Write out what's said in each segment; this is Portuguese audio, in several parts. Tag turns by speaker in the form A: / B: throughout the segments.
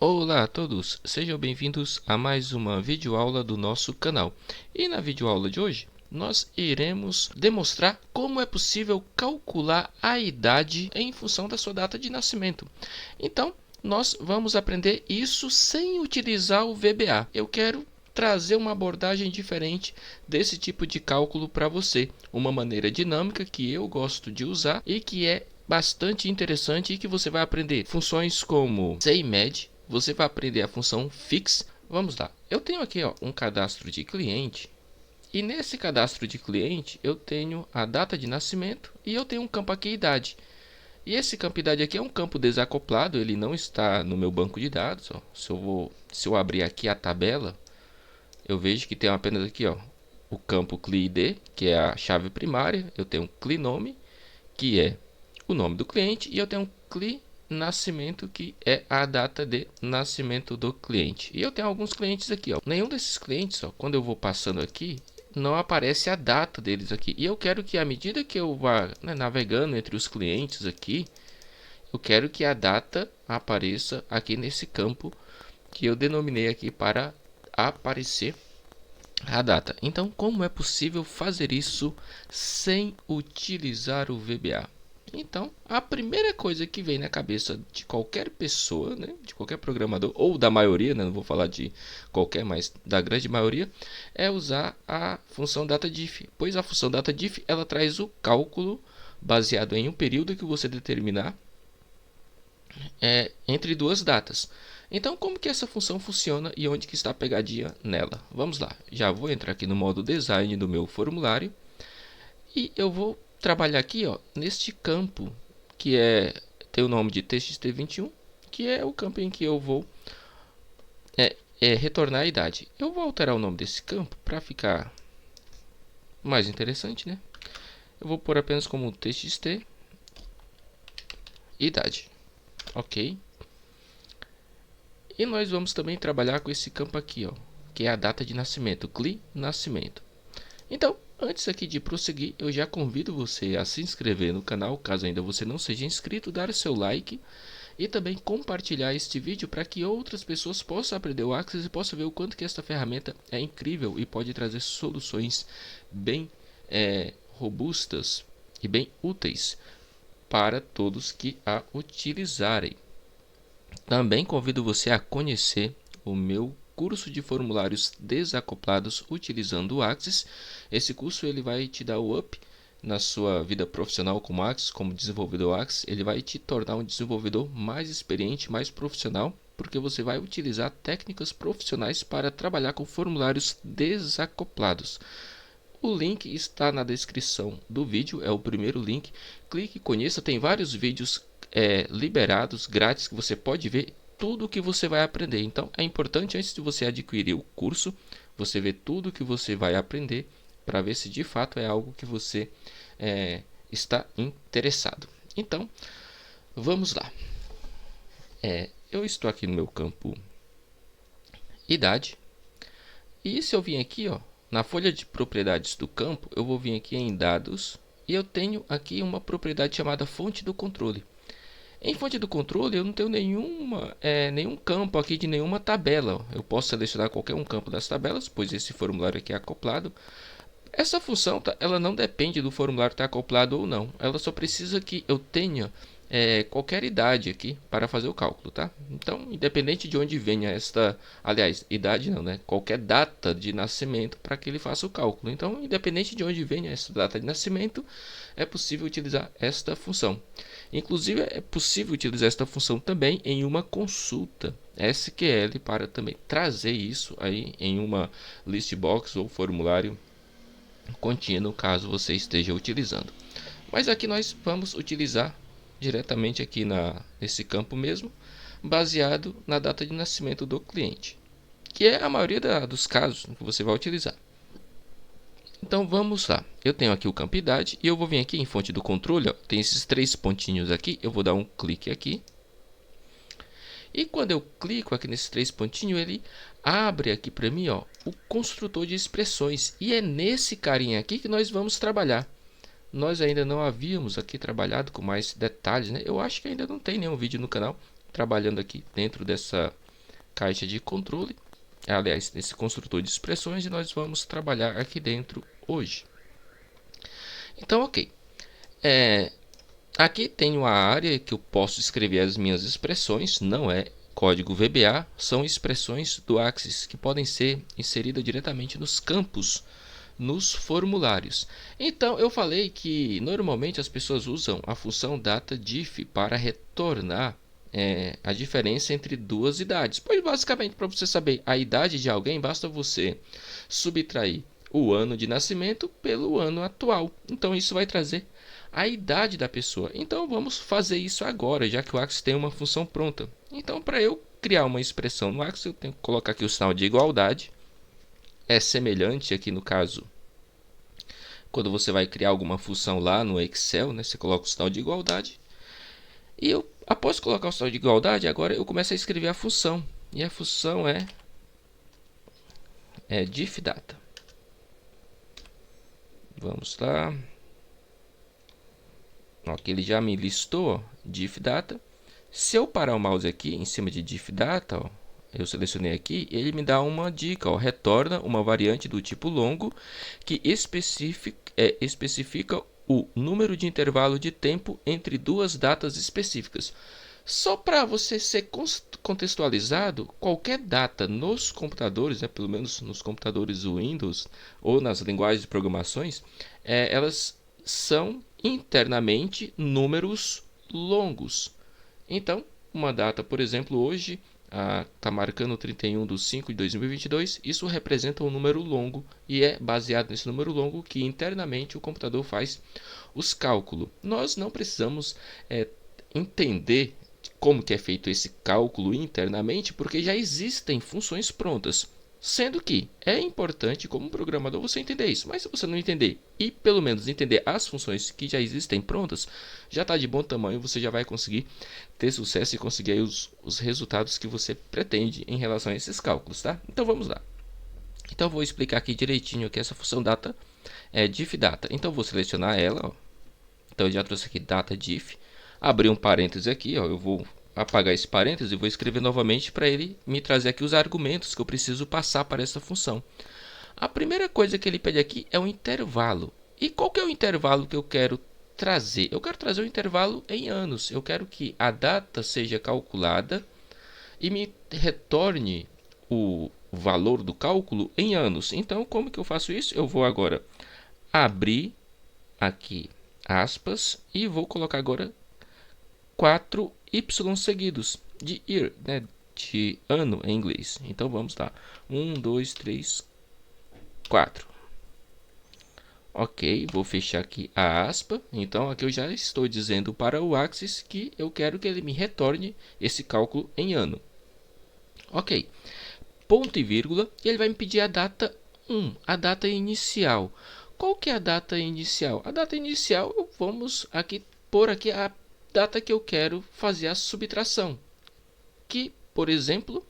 A: Olá a todos, sejam bem-vindos a mais uma videoaula do nosso canal. E na videoaula de hoje, nós iremos demonstrar como é possível calcular a idade em função da sua data de nascimento. Então, nós vamos aprender isso sem utilizar o VBA. Eu quero trazer uma abordagem diferente desse tipo de cálculo para você. Uma maneira dinâmica que eu gosto de usar e que é bastante interessante e que você vai aprender funções como CMed. Você vai aprender a função fix. Vamos lá. Eu tenho aqui um cadastro de cliente. E nesse cadastro de cliente eu tenho a data de nascimento e eu tenho um campo aqui idade. E esse campo idade aqui é um campo desacoplado. Ele não está no meu banco de dados. Se eu abrir aqui a tabela, eu vejo que tem apenas aqui o campo CLI-ID, que é a chave primária. Eu tenho um CLI-nome, que é o nome do cliente. E eu tenho um CLI nascimento, que é a data de nascimento do cliente. E eu tenho alguns clientes aqui, nenhum desses clientes, quando eu vou passando aqui, não aparece a data deles aqui. E eu quero que à medida que eu vá navegando entre os clientes aqui, eu quero que a data apareça aqui nesse campo que eu denominei aqui para aparecer a data. Então, como é possível fazer isso sem utilizar o VBA? Então, a primeira coisa que vem na cabeça de qualquer pessoa, de qualquer programador, ou da maioria, não vou falar de qualquer, mas da grande maioria, é usar a função DataDiff. Pois a função DataDiff, ela traz o cálculo baseado em um período que você determinar entre duas datas. Então, como que essa função funciona e onde que está a pegadinha nela? Vamos lá, já vou entrar aqui no modo design do meu formulário e eu vou trabalhar aqui neste campo que tem o nome de txt21, que é o campo em que eu vou retornar a idade. Eu vou alterar o nome desse campo para ficar mais interessante, Eu vou pôr apenas como txt idade. Ok. E nós vamos também trabalhar com esse campo aqui, que é a data de nascimento, CLI nascimento. Então, antes aqui de prosseguir, eu já convido você a se inscrever no canal, caso ainda você não seja inscrito, dar o seu like e também compartilhar este vídeo para que outras pessoas possam aprender o Axis e possam ver o quanto que esta ferramenta é incrível e pode trazer soluções bem robustas e bem úteis para todos que a utilizarem. Também convido você a conhecer o meu curso de formulários desacoplados utilizando o Axis. Esse curso ele vai te dar o up na sua vida profissional como Axis, como desenvolvedor Axis. Ele vai te tornar um desenvolvedor mais experiente, mais profissional, porque você vai utilizar técnicas profissionais para trabalhar com formulários desacoplados. O link está na descrição do vídeo, é o primeiro link. Clique e conheça, tem vários vídeos liberados, grátis, que você pode ver tudo o que você vai aprender. Então é importante, antes de você adquirir o curso, você ver tudo o que você vai aprender para ver se de fato é algo que você está interessado. Então vamos lá. Eu estou aqui no meu campo idade, e se eu vim aqui na folha de propriedades do campo, eu vou vir aqui em dados e eu tenho aqui uma propriedade chamada fonte do controle. Em fonte do controle eu não tenho nenhum campo aqui de nenhuma tabela. Eu posso selecionar qualquer um campo das tabelas, pois esse formulário aqui é acoplado. Essa função ela não depende do formulário estar acoplado ou não. Ela só precisa que eu tenha qualquer idade aqui para fazer o cálculo, tá? Então, independente de onde venha idade não, qualquer data de nascimento para que ele faça o cálculo. Então, independente de onde venha essa data de nascimento, é possível utilizar esta função. Inclusive, é possível utilizar esta função também em uma consulta SQL para também trazer isso aí em uma list box ou formulário contínuo, caso você esteja utilizando. Mas aqui nós vamos utilizar diretamente aqui nesse campo mesmo, baseado na data de nascimento do cliente, que é a maioria dos casos que você vai utilizar. Então vamos lá, eu tenho aqui o campo idade e eu vou vir aqui em fonte do controle, tem esses três pontinhos aqui, eu vou dar um clique aqui. E quando eu clico aqui nesses três pontinhos, ele abre aqui para mim o construtor de expressões. E é nesse carinha aqui que nós vamos trabalhar. Nós ainda não havíamos aqui trabalhado com mais detalhes, Eu acho que ainda não tem nenhum vídeo no canal trabalhando aqui dentro dessa caixa de controle, aliás, nesse construtor de expressões, e nós vamos trabalhar aqui dentro hoje. Então, ok. Aqui tenho a área que eu posso escrever as minhas expressões, não é código VBA, são expressões do Axis que podem ser inseridas diretamente nos campos, nos formulários. Então eu falei que normalmente as pessoas usam a função DataDiff para retornar a diferença entre duas idades. Pois basicamente, para você saber a idade de alguém, basta você subtrair o ano de nascimento pelo ano atual. Então isso vai trazer a idade da pessoa. Então vamos fazer isso agora, já que o Axis tem uma função pronta. Então, para eu criar uma expressão no Axis, eu tenho que colocar aqui o sinal de igualdade. É semelhante aqui no caso, quando você vai criar alguma função lá no Excel, né, você coloca o sinal de igualdade. E eu, após colocar o sinal de igualdade, agora eu começo a escrever a função. E a função é diffData. Vamos lá. Aqui ele já me listou diffData. Se eu parar o mouse aqui em cima de diffData, ó, eu selecionei aqui, ele me dá uma dica, ó, retorna uma variante do tipo longo que especifica o número de intervalo de tempo entre duas datas específicas. Só para você ser contextualizado, qualquer data nos computadores, pelo menos nos computadores Windows ou nas linguagens de programações, elas são internamente números longos. Então, uma data, por exemplo, hoje está marcando 31/5/2022, isso representa um número longo e é baseado nesse número longo que internamente o computador faz os cálculos. Nós não precisamos entender como que é feito esse cálculo internamente, porque já existem funções prontas. Sendo que é importante, como programador, você entender isso. Mas se você não entender e pelo menos entender as funções que já existem prontas, já está de bom tamanho, você já vai conseguir ter sucesso e conseguir aí os resultados que você pretende em relação a esses cálculos, tá? Então vamos lá. Então eu vou explicar aqui direitinho que essa função data é diffData. Então eu vou selecionar ela, ó. Então eu já trouxe aqui DataDiff, abri um parêntese aqui, ó. Eu vou apagar esse parêntese e vou escrever novamente para ele me trazer aqui os argumentos que eu preciso passar para essa função. A primeira coisa que ele pede aqui é um intervalo. E qual que é o intervalo que eu quero trazer? Eu quero trazer o intervalo em anos. Eu quero que a data seja calculada e me retorne o valor do cálculo em anos. Então, como que eu faço isso? Eu vou agora abrir aqui aspas e vou colocar agora 4 y seguidos de year, né, de ano em inglês. Então vamos lá, 1, 2, 3, 4. Ok, vou fechar aqui a aspa. Então aqui eu já estou dizendo para o Axis que eu quero que ele me retorne esse cálculo em ano. Ok, ponto e vírgula, e ele vai me pedir a data 1, a data inicial. Qual que é a data inicial? A data inicial, vamos aqui pôr aqui a data que eu quero fazer a subtração, que, por exemplo,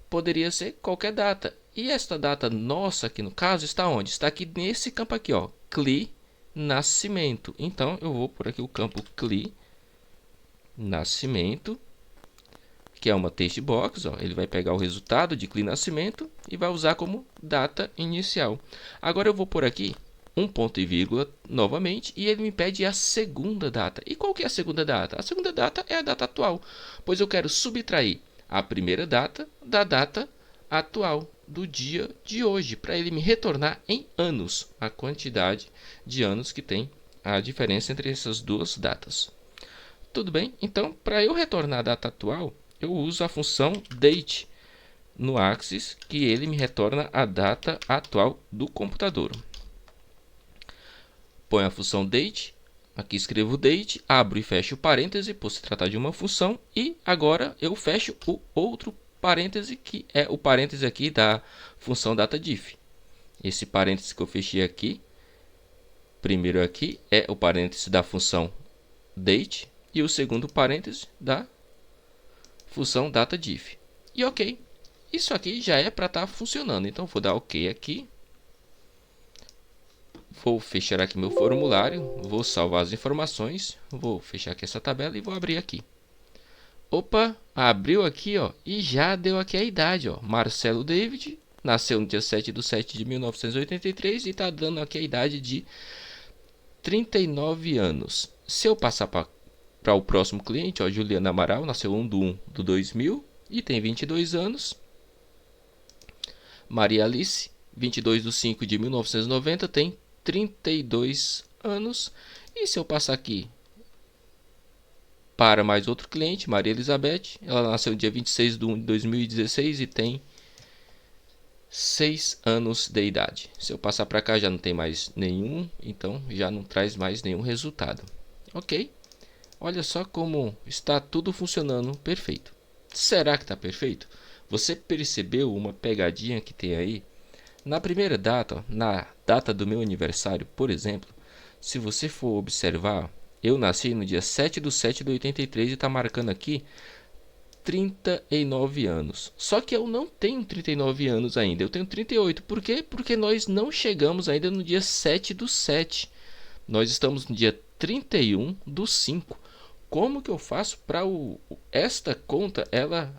A: poderia ser qualquer data. E esta data nossa aqui no caso está onde? Está aqui nesse campo aqui, ó, CLI nascimento. Então eu vou por aqui o campo CLI nascimento, que é uma text box, ó. Ele vai pegar o resultado de CLI nascimento e vai usar como data inicial. Agora eu vou por aqui um ponto e vírgula novamente e ele me pede a segunda data. E qual que é a segunda data? A segunda data é a data atual, pois eu quero subtrair a primeira data da data atual do dia de hoje, para ele me retornar em anos a quantidade de anos que tem a diferença entre essas duas datas. Tudo bem? Então, para eu retornar a data atual, eu uso a função date no Axis, que ele me retorna a data atual do computador. Põe a função date, aqui escrevo date, abro e fecho o parêntese por se tratar de uma função, e agora eu fecho o outro parêntese, que é o parêntese aqui da função DataDiff. Esse parêntese que eu fechei aqui, primeiro aqui, é o parêntese da função date, e o segundo parêntese da função DataDiff. E ok, isso aqui já é para estar funcionando, então vou dar ok aqui. Vou fechar aqui meu formulário, vou salvar as informações, vou fechar aqui essa tabela e vou abrir aqui. Opa, abriu aqui, ó, e já deu aqui a idade, ó. Marcelo David nasceu no dia 7/7 de 1983 e tá dando aqui a idade de 39 anos. Se eu passar para o próximo cliente, ó, Juliana Amaral, nasceu 1/1/2000 e tem 22 anos. Maria Alice, 22/5 de 1990, tem 32 anos. E se eu passar aqui para mais outro cliente, Maria Elizabeth, ela nasceu no dia 26/1/2016 e tem 6 anos de idade. Se eu passar para cá já não tem mais nenhum, então já não traz mais nenhum resultado. Ok? Olha só como está tudo funcionando perfeito. Será que está perfeito? Você percebeu uma pegadinha que tem aí? Na primeira data, na data do meu aniversário, por exemplo, se você for observar, eu nasci no dia 7/7/83 e está marcando aqui 39 anos. Só que eu não tenho 39 anos ainda, eu tenho 38. Por quê? Porque nós não chegamos ainda no dia 7/7. Nós estamos no dia 31/5. Como que eu faço para esta conta ela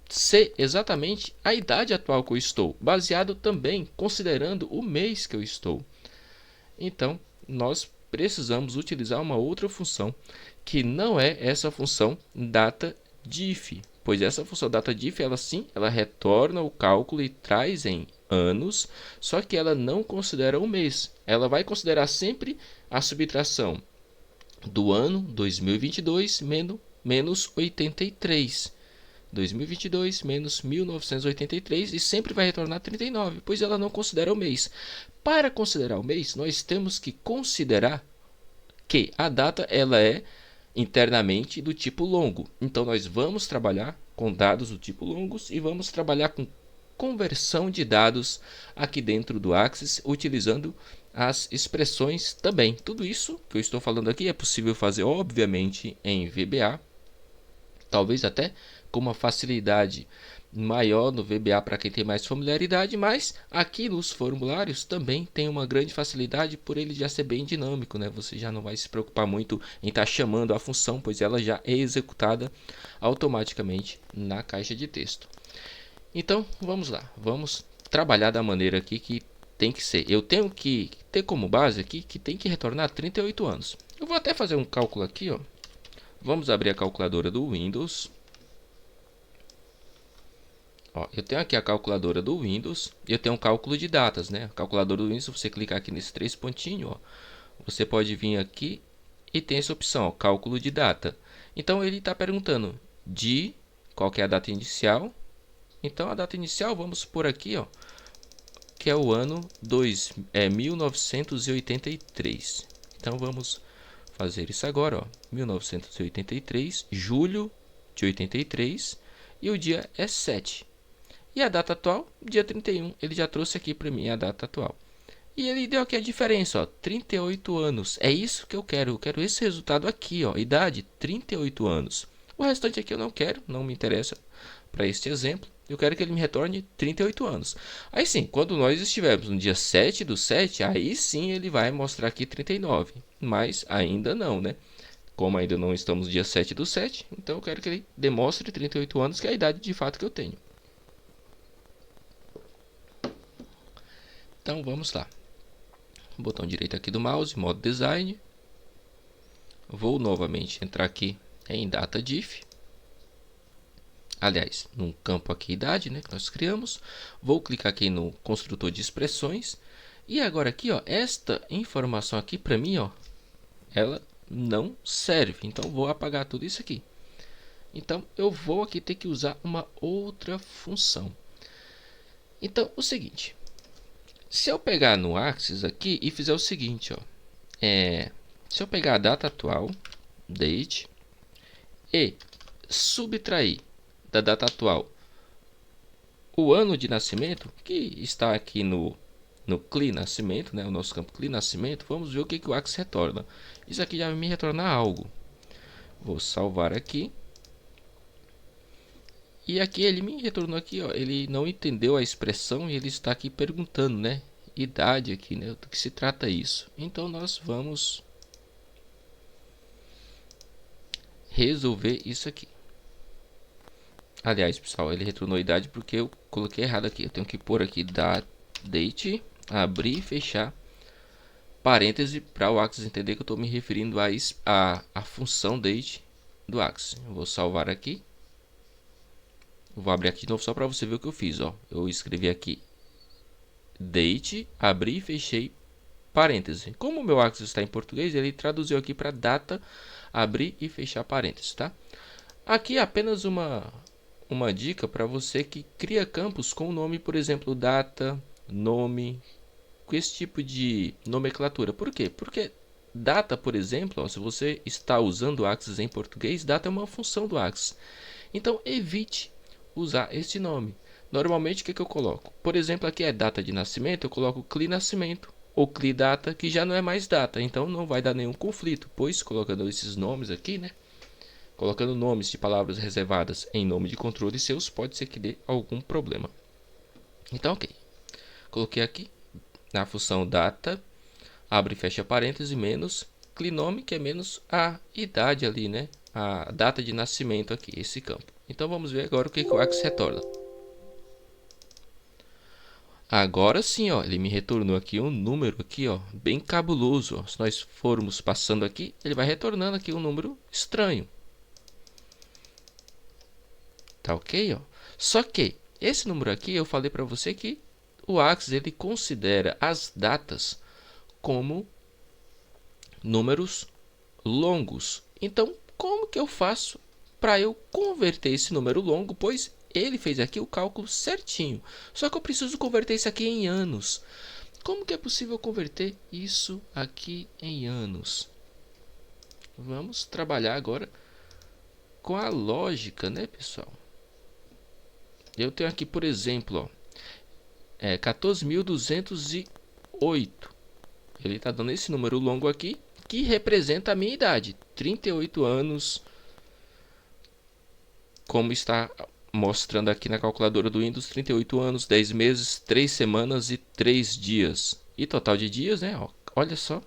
A: ser exatamente a idade atual que eu estou, baseado também considerando o mês que eu estou? Então, nós precisamos utilizar uma outra função que não é essa função data_diff, pois essa função data_diff, ela sim, ela retorna o cálculo e traz em anos, só que ela não considera o mês. Ela vai considerar sempre a subtração do ano 2022 menos 83. 2022 menos 1983 e sempre vai retornar 39, pois ela não considera o mês. Para considerar o mês, nós temos que considerar que a data ela é internamente do tipo longo. Então nós vamos trabalhar com dados do tipo longos e vamos trabalhar com conversão de dados aqui dentro do Axis, utilizando as expressões também. Tudo isso que eu estou falando aqui é possível fazer, obviamente, em VBA, talvez até com uma facilidade maior no VBA para quem tem mais familiaridade, mas aqui nos formulários também tem uma grande facilidade por ele já ser bem dinâmico, né? Você já não vai se preocupar muito em estar chamando a função, pois ela já é executada automaticamente na caixa de texto. Então, vamos lá, vamos trabalhar da maneira aqui que tem que ser. Eu tenho que ter como base aqui que tem que retornar 38 anos. Eu vou até fazer um cálculo aqui, ó. Vamos abrir a calculadora do Windows. Ó, eu tenho aqui a calculadora do Windows e eu tenho um cálculo de datas, né? A calculadora do Windows, se você clicar aqui nesse 3 pontinhos, ó, você pode vir aqui e tem essa opção, ó, cálculo de data. Então ele está perguntando de qual que é a data inicial. Então a data inicial, vamos por aqui, ó, que é o ano 1983. Então vamos fazer isso agora, ó, 1983, julho de 83, e o dia é 7. E a data atual, dia 31, ele já trouxe aqui para mim a data atual. E ele deu aqui a diferença, ó, 38 anos. É isso que eu quero esse resultado aqui, ó, idade 38 anos. O restante aqui eu não quero, não me interessa para este exemplo. Eu quero que ele me retorne 38 anos. Aí sim, quando nós estivermos no dia 7/7, aí sim ele vai mostrar aqui 39. Mas ainda não, né? Como ainda não estamos no dia 7/7, então eu quero que ele demonstre 38 anos, que é a idade de fato que eu tenho. Então vamos lá. Botão direito aqui do mouse, modo design. Vou novamente entrar aqui em data_diff. Aliás, num campo aqui idade, né, que nós criamos. Vou clicar aqui no construtor de expressões. E agora aqui, ó, esta informação aqui para mim, ó, ela não serve. Então vou apagar tudo isso aqui. Então eu vou aqui ter que usar uma outra função. Então o seguinte, se eu pegar no Axis aqui e fizer o seguinte, ó, se eu pegar a data atual, date, e subtrair da data atual o ano de nascimento, que está aqui no CLI nascimento, né, o nosso campo CLI nascimento, vamos ver o que o Axis retorna. Isso aqui já vai me retornar algo. Vou salvar aqui. E aqui ele me retornou aqui, ó, ele não entendeu a expressão e ele está aqui perguntando, né, idade aqui, né, do que se trata isso. Então nós vamos resolver isso aqui. Aliás, pessoal, ele retornou a idade porque eu coloquei errado aqui. Eu tenho que pôr aqui date, abrir e fechar parêntese para o Axis entender que eu estou me referindo à função date do Axis. Eu vou salvar aqui. Vou abrir aqui de novo só para você ver o que eu fiz. Ó. Eu escrevi aqui date, abri e fechei parêntese. Como o meu Axis está em português, ele traduziu aqui para data, abrir e fechar parênteses, tá? Aqui é apenas uma dica para você que cria campos com o nome, por exemplo, data, nome, com esse tipo de nomenclatura. Por quê? Porque data, por exemplo, ó, se você está usando o Axis em português, data é uma função do Axis. Então, evite usar este nome. Normalmente, o que eu coloco? Por exemplo, aqui é data de nascimento, eu coloco CLI nascimento ou CLI data, que já não é mais data. Então, não vai dar nenhum conflito, pois colocando esses nomes aqui, né? Colocando nomes de palavras reservadas em nome de controle seus, pode ser que dê algum problema. Então, ok. Coloquei aqui na função data, abre e fecha parênteses, menos clinome, que é menos a idade ali, né? A data de nascimento aqui, esse campo. Então vamos ver agora o que o Axis retorna. Agora sim, ó, ele me retornou aqui um número aqui, ó, bem cabuloso. Ó. Se nós formos passando aqui, ele vai retornando aqui um número estranho. Tá ok, ó? Só que esse número aqui eu falei para você que o Axis ele considera as datas como números longos. Então, como que eu faço para eu converter esse número longo? Pois ele fez aqui o cálculo certinho. Só que eu preciso converter isso aqui em anos. Como que é possível converter isso aqui em anos? Vamos trabalhar agora com a lógica, né, pessoal? Eu tenho aqui, por exemplo, 14.208. Ele está dando esse número longo aqui, que representa a minha idade, 38 anos, como está mostrando aqui na calculadora do Windows, 38 anos, 10 meses, 3 semanas e 3 dias. E total de dias, né? Ó, olha só,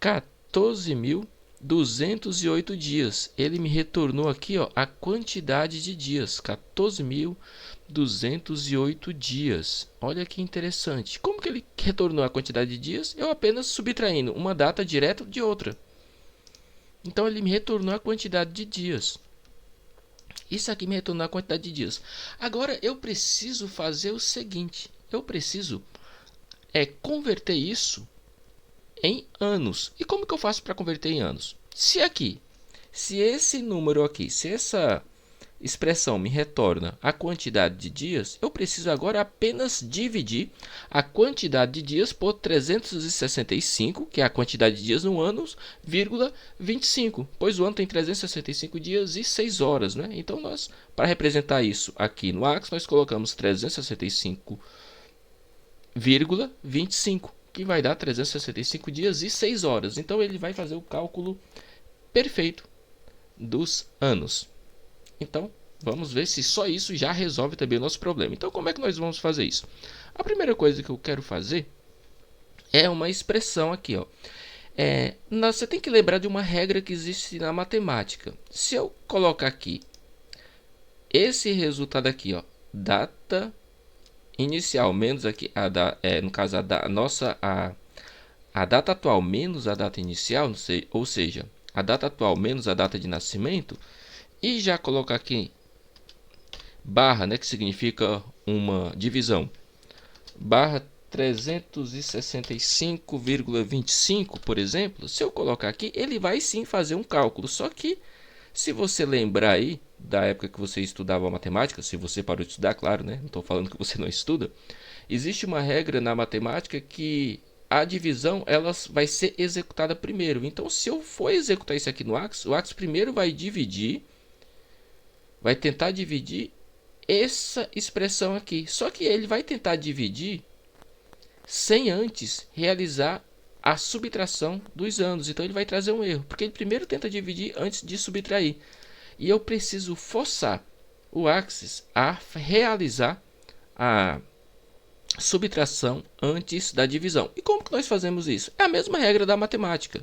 A: 14.208 dias. Ele me retornou aqui, ó, a quantidade de dias, 14.208 dias. Olha que interessante. Como que ele retornou a quantidade de dias? Eu apenas subtraindo uma data direto de outra. Então ele me retornou a quantidade de dias. Isso aqui me retornou a quantidade de dias. Agora eu preciso fazer o seguinte. Eu preciso converter isso em anos. E como que eu faço para converter em anos? Se esse número aqui, se essa expressão me retorna a quantidade de dias, eu preciso agora apenas dividir a quantidade de dias por 365, que é a quantidade de dias no ano, vírgula 25, pois o ano tem 365 dias e 6 horas, né? Então nós, para representar isso aqui no Axis, nós colocamos 365,25, que vai dar 365 dias e 6 horas. Então ele vai fazer o cálculo perfeito dos anos. Então, vamos ver se só isso já resolve também o nosso problema. Então, como é que nós vamos fazer isso? A primeira coisa que eu quero fazer é uma expressão aqui, ó. Você tem que lembrar de uma regra que existe na matemática. Se eu colocar aqui esse resultado aqui, ó, data inicial menos aqui no caso a data atual menos a data inicial, não sei, ou seja, a data atual menos a data de nascimento, e já colocar aqui barra, né, que significa uma divisão, barra 365,25, por exemplo. Se eu colocar aqui, ele vai sim fazer um cálculo. Só que, se você lembrar aí da época que você estudava matemática, se você parou de estudar, claro, né? Não estou falando que você não estuda. Existe uma regra na matemática que a divisão ela vai ser executada primeiro. Então, se eu for executar isso aqui no Axis, o Axis primeiro vai tentar dividir essa expressão aqui. Só que ele vai tentar dividir sem antes realizar a subtração dos anos. Então ele vai trazer um erro, porque ele primeiro tenta dividir antes de subtrair. E eu preciso forçar o Axis a realizar a subtração antes da divisão. E como que nós fazemos isso? É a mesma regra da matemática.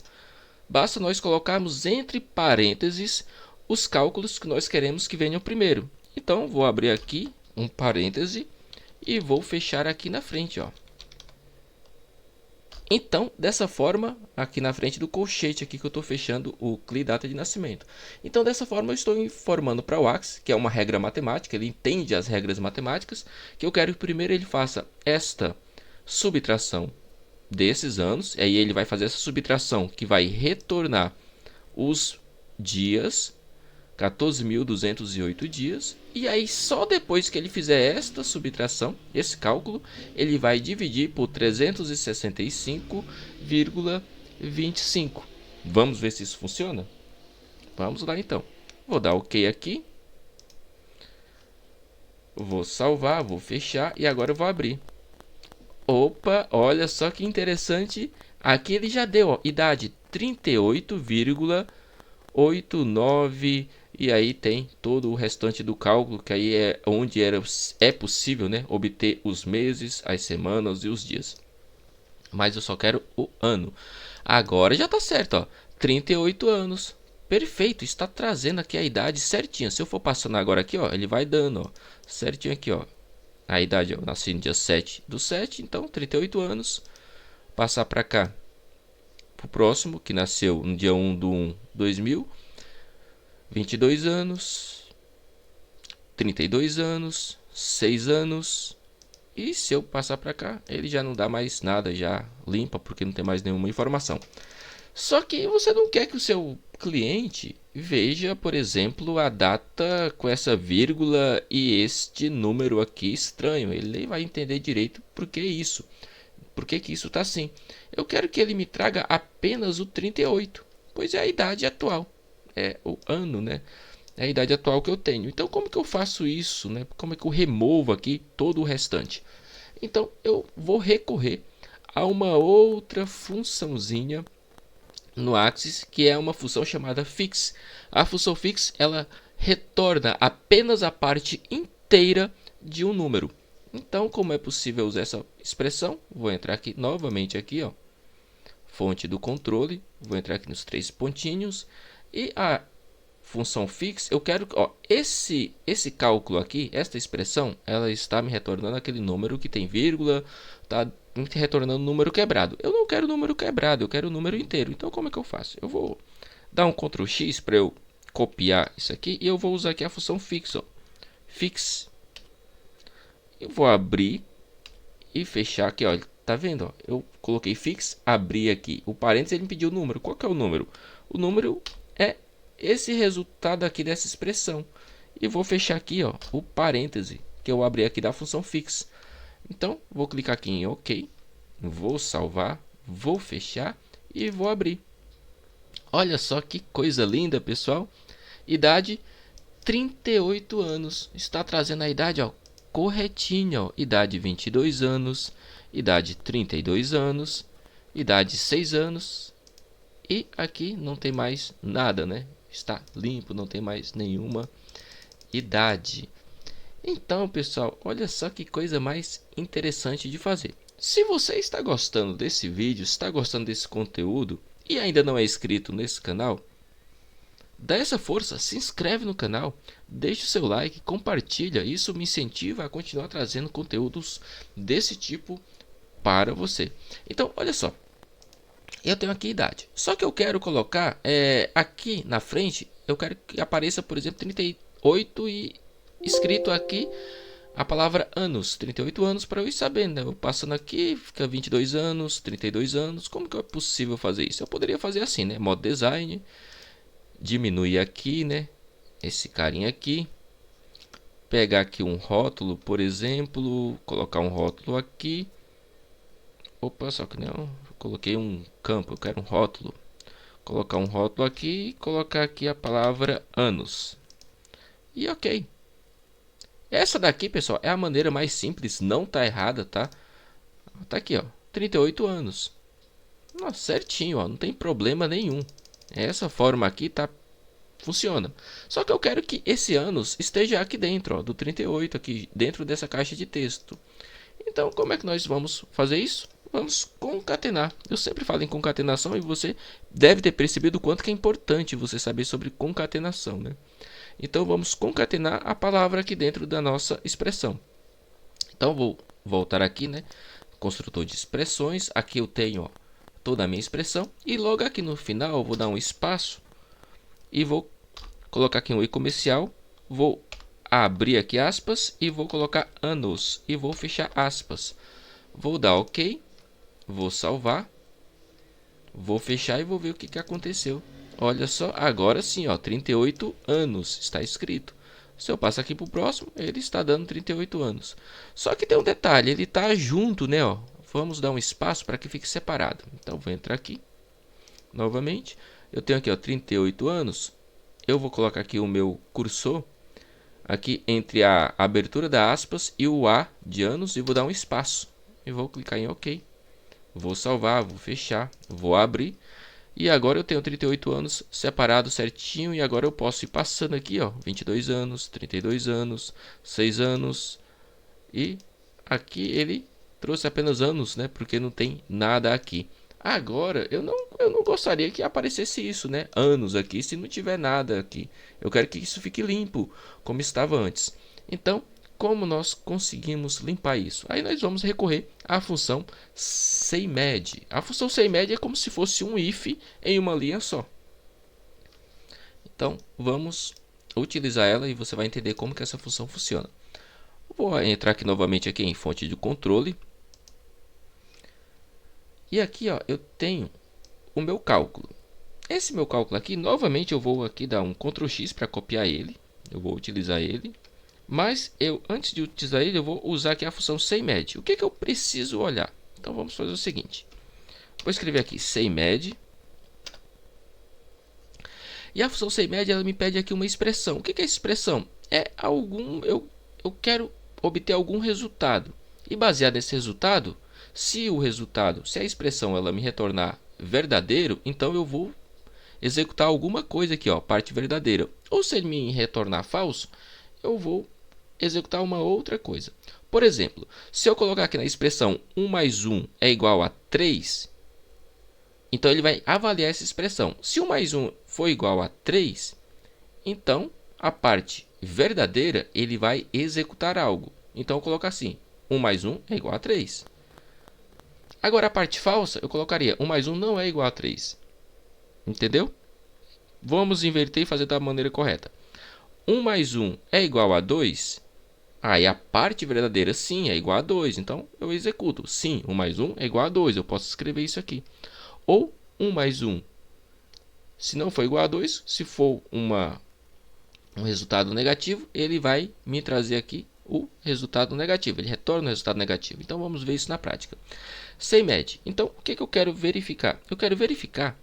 A: Basta nós colocarmos entre parênteses os cálculos que nós queremos que venham primeiro. Então, vou abrir aqui um parêntese e vou fechar aqui na frente, ó. Então, dessa forma, aqui na frente do colchete aqui que eu estou fechando o CLI data de nascimento. Então, dessa forma, eu estou informando para o Axis, que é uma regra matemática, ele entende as regras matemáticas, que eu quero que primeiro ele faça esta subtração desses anos, aí ele vai fazer essa subtração que vai retornar os dias, 14.208 dias, e aí só depois que ele fizer esta subtração, esse cálculo, ele vai dividir por 365,25. Vamos ver se isso funciona? Vamos lá então. Vou dar OK aqui. Vou salvar, vou fechar e agora eu vou abrir. Opa, olha só que interessante. Aqui ele já deu, ó, idade 38,89. E aí tem todo o restante do cálculo, que aí é onde é possível, né, obter os meses, as semanas e os dias. Mas eu só quero o ano. Agora já está certo, ó, 38 anos. Perfeito, está trazendo aqui a idade certinha. Se eu for passando agora aqui, ó, ele vai dando, ó, certinho aqui, ó. A idade, eu nasci no dia 7/7, então 38 anos. Passar para cá, para o próximo, que nasceu no dia 1/1/2000. 22 anos, 32 anos, 6 anos. E se eu passar para cá, ele já não dá mais nada, já limpa, porque não tem mais nenhuma informação. Só que você não quer que o seu cliente veja, por exemplo, a data com essa vírgula e este número aqui estranho. Ele nem vai entender direito por que isso. Por que isso está assim? Eu quero que ele me traga apenas o 38, pois é a idade atual. É o ano, né? É a idade atual que eu tenho. Então, como que eu faço isso, né? Como é que eu removo aqui todo o restante? Então, eu vou recorrer a uma outra funçãozinha no Axis, que é uma função chamada fix. A função fix, ela retorna apenas a parte inteira de um número. Então, como é possível usar essa expressão? Vou entrar aqui novamente aqui, ó, fonte do controle, vou entrar aqui nos 3 pontinhos. E a função fix, eu quero, ó, esse cálculo aqui, esta expressão, ela está me retornando aquele número que tem vírgula, está me retornando um número quebrado. Eu não quero número quebrado, eu quero o número inteiro. Então, como é que eu faço? Eu vou dar um Ctrl X para eu copiar isso aqui e eu vou usar aqui a função fix, ó, fix. Eu vou abrir e fechar aqui, ó, tá vendo? Ó? Eu coloquei fix, abri aqui o parênteses, ele me pediu o número. Qual que é o número? O número é esse resultado aqui dessa expressão. E vou fechar aqui, ó, o parêntese que eu abri aqui da função fix. Então, vou clicar aqui em OK. Vou salvar, vou fechar e vou abrir. Olha só que coisa linda, pessoal. Idade 38 anos. Está trazendo a idade, ó, corretinha, ó. Idade 22 anos, idade 32 anos, idade 6 anos. E aqui não tem mais nada, né? Está limpo, não tem mais nenhuma idade. Então, pessoal, olha só que coisa mais interessante de fazer. Se você está gostando desse vídeo, está gostando desse conteúdo e ainda não é inscrito nesse canal, dá essa força, se inscreve no canal, deixa o seu like, compartilha, isso me incentiva a continuar trazendo conteúdos desse tipo para você. Então, olha só, eu tenho aqui idade, só que eu quero colocar aqui na frente, eu quero que apareça, por exemplo, 38 e escrito aqui a palavra anos, 38 anos, para eu ir sabendo, né? Eu passando aqui, fica 22 anos, 32 anos, como que é possível fazer isso? Eu poderia fazer assim, né? Modo design, diminuir aqui, né? Esse carinha aqui, pegar aqui um rótulo, por exemplo, colocar um rótulo aqui. Opa, só que não, coloquei um campo, eu quero um rótulo. Colocar um rótulo aqui e colocar aqui a palavra anos. E OK. Essa daqui, pessoal, é a maneira mais simples, não tá errada, tá? Tá aqui, ó, 38 anos. Nossa, certinho, ó, não tem problema nenhum. Essa forma aqui tá funciona. Só que eu quero que esse anos esteja aqui dentro, ó, do 38 aqui dentro dessa caixa de texto. Então, como é que nós vamos fazer isso? vamos concatenar. Eu sempre falo em concatenação e você deve ter percebido o quanto que é importante você saber sobre concatenação, né? Então vamos concatenar a palavra aqui dentro da nossa expressão. Então vou voltar aqui, né? Construtor de expressões. Aqui eu tenho, ó, toda a minha expressão. E logo aqui no final eu vou dar um espaço e vou colocar aqui um i comercial. Vou abrir aqui aspas e vou colocar anos e vou fechar aspas. Vou dar OK. Vou salvar. Vou fechar e vou ver o que aconteceu. Olha só, agora sim, ó, 38 anos está escrito. Se eu passo aqui para o próximo, ele está dando 38 anos. Só que tem um detalhe, ele está junto, né? Ó. Vamos dar um espaço para que fique separado. Então, vou entrar aqui, novamente. Eu tenho aqui, ó, 38 anos. Eu vou colocar aqui o meu cursor, aqui entre a abertura da aspas e o A de anos, e vou dar um espaço. E vou clicar em OK. Vou salvar, vou fechar, vou abrir. E agora eu tenho 38 anos separado certinho. E agora eu posso ir passando aqui, ó, 22 anos, 32 anos, 6 anos. E aqui ele trouxe apenas anos, né? Porque não tem nada aqui. Agora, eu não gostaria que aparecesse isso, né? Anos aqui, se não tiver nada aqui. Eu quero que isso fique limpo, como estava antes. Então, como nós conseguimos limpar isso? Aí nós vamos recorrer à função SayMed. A função SayMed é como se fosse um if em uma linha só. Então, vamos utilizar ela e você vai entender como que essa função funciona. Vou entrar aqui novamente aqui em fonte de controle. E aqui, ó, eu tenho o meu cálculo. Esse meu cálculo aqui, novamente eu vou aqui dar um Ctrl X para copiar ele. Eu vou utilizar ele. Mas antes de utilizar ele, eu vou usar aqui a função SayMed. O que eu preciso olhar? Então vamos fazer o seguinte. Vou escrever aqui SayMed. E a função SayMed, ela me pede aqui uma expressão. O que é expressão? É algum... Eu quero obter algum resultado. E baseado nesse resultado, se a expressão ela me retornar verdadeiro, então eu vou executar alguma coisa aqui, ó, parte verdadeira. Ou se ele me retornar falso, eu vou executar uma outra coisa. Por exemplo, se eu colocar aqui na expressão 1 mais 1 é igual a 3, então ele vai avaliar essa expressão. Se 1 mais 1 for igual a 3, então a parte verdadeira ele vai executar algo. Então eu coloco assim, 1 mais 1 é igual a 3. Agora a parte falsa eu colocaria 1 mais 1 não é igual a 3. Entendeu? Vamos inverter e fazer da maneira correta. 1 mais 1 é igual a 2. E a parte verdadeira sim é igual a 2. Então eu executo. Sim, 1 mais 1 é igual a 2. Eu posso escrever isso aqui. Ou 1 mais 1, se não for igual a 2, se for um resultado negativo, ele vai me trazer aqui o resultado negativo. Ele retorna o resultado negativo. Então vamos ver isso na prática. SayMed. Então o que eu quero verificar? Eu quero verificar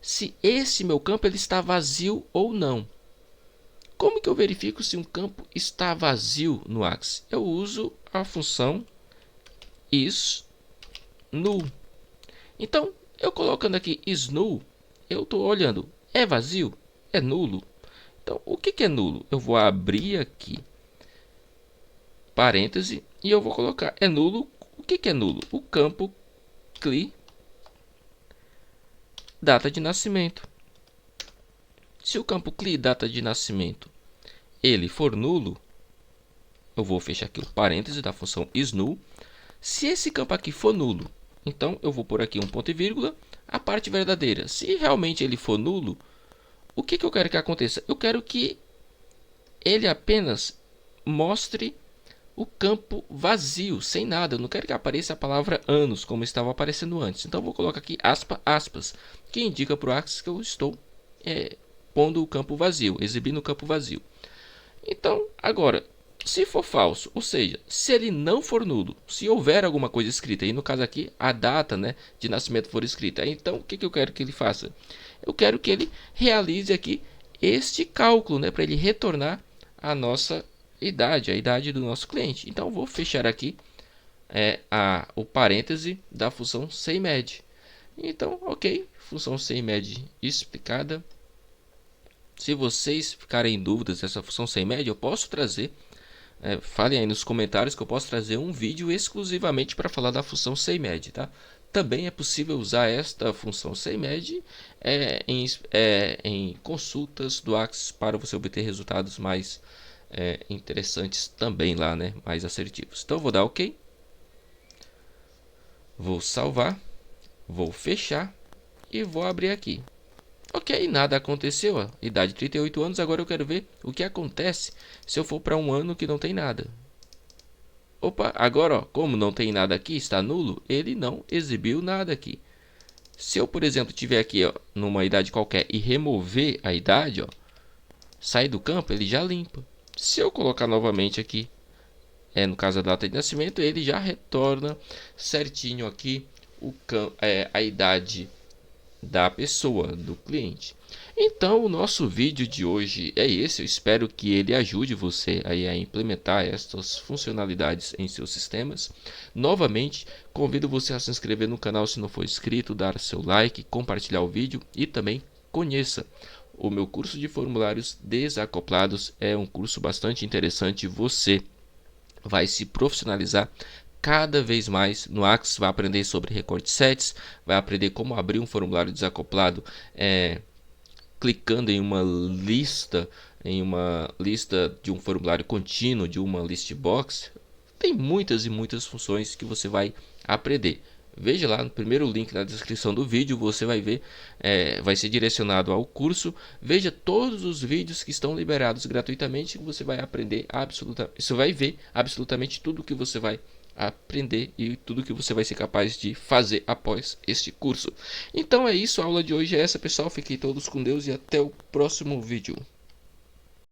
A: se esse meu campo ele está vazio ou não. Como que eu verifico se um campo está vazio no Axis? Eu uso a função isNull. Então, eu colocando aqui isNull, eu estou olhando, é vazio? É nulo? Então, o que é nulo? Eu vou abrir aqui, parêntese, e eu vou colocar, é nulo, o que é nulo? O campo CLI, data de nascimento. Se o campo CLI, data de nascimento, ele for nulo, eu vou fechar aqui o parêntese da função isNull. Se esse campo aqui for nulo, então eu vou pôr aqui um ponto e vírgula, a parte verdadeira. Se realmente ele for nulo, o que eu quero que aconteça? Eu quero que ele apenas mostre o campo vazio, sem nada. Eu não quero que apareça a palavra anos, como estava aparecendo antes. Então eu vou colocar aqui aspas, que indica para o Axis que eu estou pondo o campo vazio, exibindo o campo vazio. Então, agora, se for falso, ou seja, se ele não for nulo, se houver alguma coisa escrita, e no caso aqui a data, né, de nascimento for escrita, então o que eu quero que ele faça? Eu quero que ele realize aqui este cálculo, né, para ele retornar a nossa idade, a idade do nosso cliente. Então vou fechar aqui o parêntese da função SayMed. Então, ok, função SayMed explicada. Se vocês ficarem em dúvidas dessa função SayMed, eu posso trazer falem aí nos comentários que eu posso trazer um vídeo exclusivamente para falar da função CMed, tá? Também é possível usar esta função CMed em consultas do Axis para você obter resultados mais interessantes também lá, né? Mais assertivos. Então eu vou dar OK, vou salvar, vou fechar e vou abrir aqui. Ok, nada aconteceu, ó. Idade 38 anos, agora eu quero ver o que acontece se eu for para um ano que não tem nada. Opa, agora, ó, como não tem nada aqui, está nulo, ele não exibiu nada aqui. Se eu, por exemplo, tiver aqui, ó, numa idade qualquer e remover a idade, ó, sair do campo, ele já limpa. Se eu colocar novamente aqui, no caso a data de nascimento, ele já retorna certinho aqui a idade da pessoa, do cliente. Então o nosso vídeo de hoje é esse. Eu espero que ele ajude você aí a implementar estas funcionalidades em seus sistemas. Novamente, convido você a se inscrever no canal se não for inscrito, dar seu like, compartilhar o vídeo e também conheça o meu curso de formulários desacoplados. É um curso bastante interessante. Você vai se profissionalizar cada vez mais no Axis, vai aprender sobre record sets, vai aprender como abrir um formulário desacoplado clicando em uma lista de um formulário contínuo, de uma list box. Tem muitas e muitas funções que você vai aprender. Veja lá no primeiro link na descrição do vídeo, você vai ver, vai ser direcionado ao curso. Veja todos os vídeos que estão liberados gratuitamente, você vai aprender você vai ver absolutamente tudo que você vai aprender e tudo que você vai ser capaz de fazer após este curso. Então é isso, a aula de hoje é essa, pessoal. Fiquem todos com Deus e até o próximo vídeo.